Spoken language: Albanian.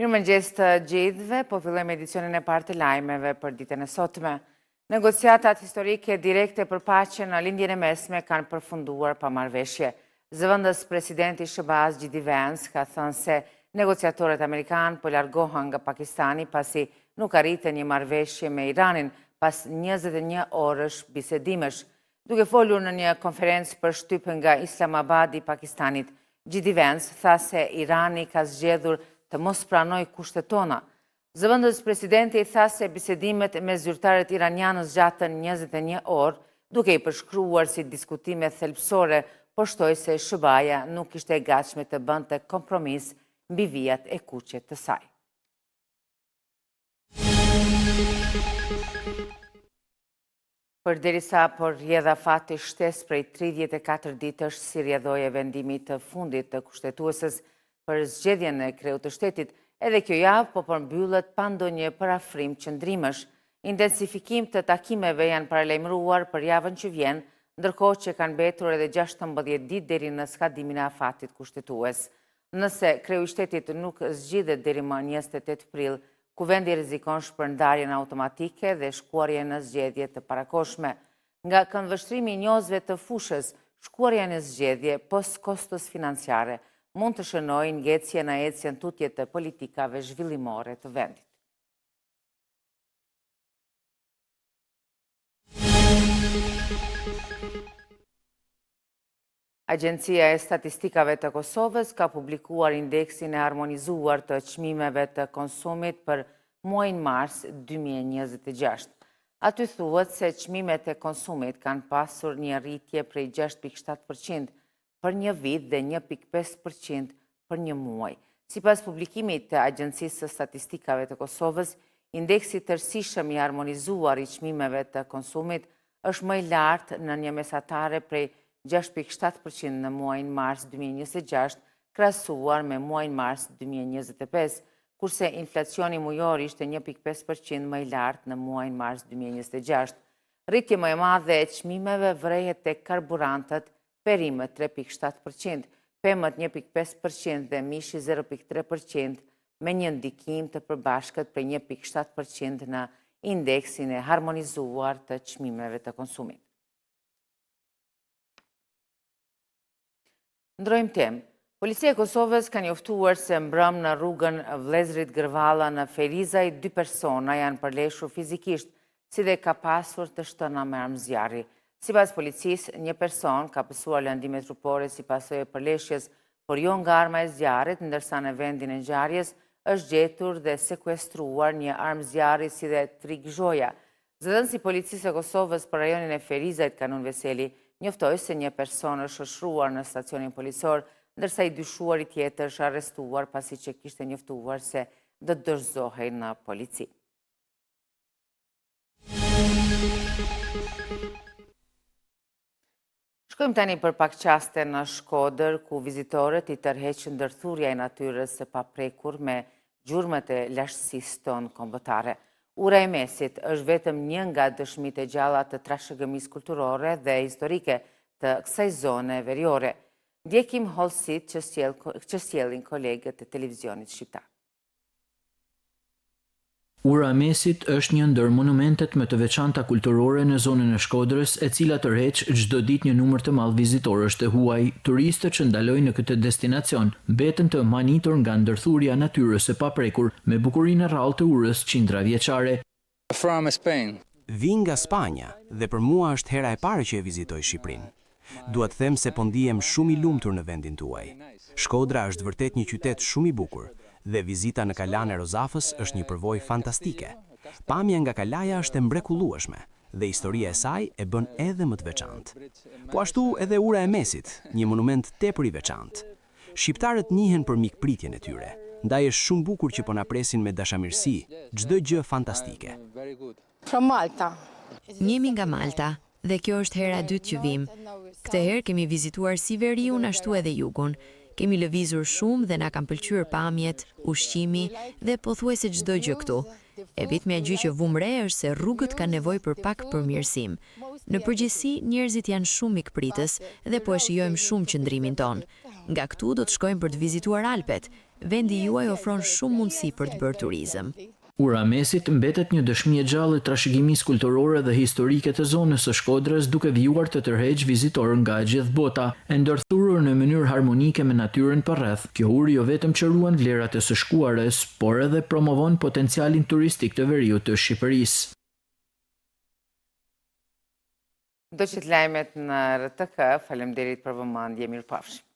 Mirëmëngjes të gjithëve, po fillojmë edicionin e parë të lajmeve për ditën e sotme. Negociatat historike direkte për paqen në lindjen e mesme kanë përfunduar pa marrëveshje. Zëvendës presidenti Shahbaz Ghidi Vance ka thënë se negociatorët amerikanë po largohen nga Pakistani pasi nuk arritën një marrëveshje me Iranin pas 21 orësh bisedimesh. Duke folur në një konferencë për shtypën nga Islamabad i Pakistanit, Ghidi Vance tha se Irani ka zgjedhur të mos pranoj kushtet tona. Zëvendës presidenti tha se bisedimet me zyrtarët iranianë zgjatën 21 orë, duke i përshkruar si diskutime thelbësore, por shtoi se SHBA-ja nuk ishte e gatshme të bënte kompromis mbi vijat e kuqe të saj. Përderisa por rrjedha fati shtesë prej 34 ditësh si rrjedhoi vendimit të fundit të kushtetuesës për zgjedhjen e kreut të shtetit, edhe kjo javë po përmbyllet pa ndonjë parafrim qëndrimësh. Intensifikim të takimeve janë paralajmëruar për javën që vjen, ndërkohë që kanë mbetur edhe 16 ditë deri në skadimin e afatit kushtetues. Nëse kreu i shtetit nuk zgjidhet deri më 28 prill, kuvendi rrezikon shpërndarjen automatike dhe shkuarjen në zgjedhje të parakohshme. Nga këndvështrimi i njohësve të fushës, shkuarja në zgjedhje post kostos financiare mund të shënojë ngecje në ecjen tutje të politikave zhvillimore të vendit. Agjencia e Statistikave të Kosovës ka publikuar indeksin e harmonizuar të çmimeve të konsumit për muajin mars 2026. Aty thuhet se çmimet e konsumit kanë pasur një rritje prej 6.7% për një vit dhe 1.5% për një muaj. Sipas publikimit të Agjencisë së Statistikave të Kosovës, indeksi tërësishëm i harmonizuar i çmimeve të konsumit është më i lartë në një mesatare prej 6.7% në muajin mars 2026, krahasuar me muajin mars 2025, kurse inflacioni mujor ishte 1.5% më i lartë në muajin mars 2026. Rritje më e madhe e çmimeve vrehet tek karburantët, perimet 3.7%, pemët 1.5% dhe mishi 0.3%, me një ndikim të përbashkët për 1.7% në indeksin e harmonizuar të çmimeve të konsumit. Ndrojmë temë. Policia e Kosovës ka njoftuar se mbrëm në rrugën Vllezrit Gërvalla në Ferizaj 2 persona janë përleshur fizikisht, si dhe ka pasur të shtëna me armë zjarri. Sipas policisë, një person ka pësuar lëndime trupore si pasojë e përleshjes, por jo nga arma e zjarrit, ndërsa në vendin e ngjarjes është gjetur dhe sekuestruar një armë zjarri si dhe 3 gëzhoja. Zëdhënësi i policisë e Kosovës për rajonin e Ferizajt Kanun Veseli njoftoi se një person është shoqëruar në stacionin policor, ndërsa i dyshuari tjetër është arrestuar pasi që kishte njoftuar se do të dorëzohej në polici. Shkojmë tani për pak qaste në Shkodër, ku vizitorët i tërheqin ndërthurja e natyrës së paprekur me gjurmët e lashtësisë tonë kombëtare. Ura e Mesit është vetëm një nga dëshmitë e gjalla të trashëgimisë kulturore dhe historike të kësaj zone veriore. Ndjekim hollësitë që sjellin kolegët e televizionit shqiptar. Ura e Mesit është një ndër monumentet më të veçanta kulturore në zonën e Shkodrës, e cila tërheq çdo ditë një numër të madh vizitorësh të huaj. Turistët që ndalojnë në këtë destinacion mbeten të manitur nga ndërthurja natyrës së paprekur me bukurinë e rrallë të urës qindra vjeçare. Vi nga Spanja dhe për mua është hera e parë që e vizitoj Shqipërinë. Dua të them se po ndihem shumë i lumtur në vendin tuaj. Shkodra është vërtet një qytet shumë i bukur dhe vizita në Kalan e Rozafës është një përvojë fantastike. Pamja nga kalaja është e mrekullueshme dhe historia e saj e bën edhe më të veçantë. Po ashtu edhe Ura e Mesit, një monument tepër i veçantë. Shqiptarët njihen për mikpritjen e tyre, ndaj është shumë bukur që po na presin me dashamirësi, çdo gjë fantastike. From Malta. Njemi nga Malta dhe kjo është hera e dytë që vim. Këtë herë kemi vizituar si veriun ashtu edhe jugun. Kemi lëvizur shumë dhe na kanë pëlqyer pamjet, ushqimi dhe pothuajse çdo gjë këtu. E vetmja gjë që vum re është se rrugët kanë nevojë për pak përmirësim. Në përgjithësi, njerëzit janë shumë mikpritës dhe po e shijojmë shumë qëndrimin ton. Nga këtu do të shkojmë për të vizituar Alpet. vendi juaj ofron shumë mundësi për të bërë turizëm. Ura Mesit mbetet një dëshmi e gjallë e trashëgimisë kulturore dhe historike të zonës së Shkodrës, duke vijuar të tërheqë vizitorë nga e gjithë bota, e ndërthurur në mënyrë harmonike me natyrën përreth. Kjo urë jo vetëm që ruan vlerat e së shkuarës, por edhe promovon potencialin turistik të veriut të Shqipërisë. Do që të lajmet në RTK, faleminderit për vëmendje, mirupafshim.